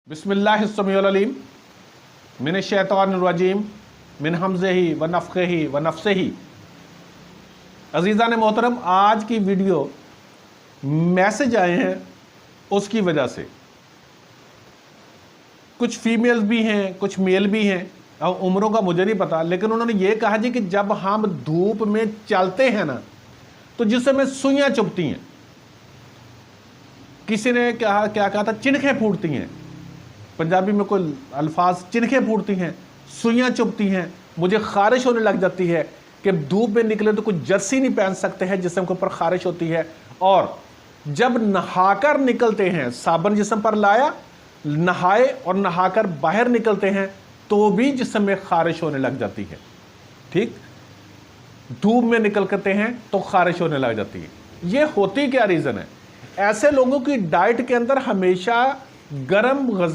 बिस्मिल्लाहिस्समीउल-अलीम मिनश्शैतानिर्रजीम मिन हमज़िही व नफ़्ख़िही व नफ़्सिही। अज़ीज़ान मोहतरम, आज की वीडियो मैसेज आए हैं उसकी वजह से। कुछ फीमेल्स भी हैं, कुछ मेल भी हैं, अब उम्रों का मुझे नहीं पता, लेकिन उन्होंने ये कहा जी कि जब हम धूप में चलते हैं ना तो जिसमें सुइयाँ चुभती हैं। किसी ने क्या कहा था, चिनखें फूटती हैं। पंजाबी में कोई अल्फाज, चिनखें फूटती हैं, सुइयाँ चुभती हैं, मुझे खारिश होने लग जाती है कि धूप में निकले तो कुछ जर्सी नहीं पहन सकते हैं, जिस्म के ऊपर खारिश होती है। और जब नहाकर निकलते हैं, साबुन जिस्म पर लाया, नहाए और नहाकर बाहर निकलते हैं तो भी जिस्म में खारिश होने लग जाती है। ठीक, धूप में निकल करते हैं तो खारिश होने लग जाती है। ये होती क्या रीज़न है? ऐसे लोगों की डाइट के अंदर हमेशा गर्म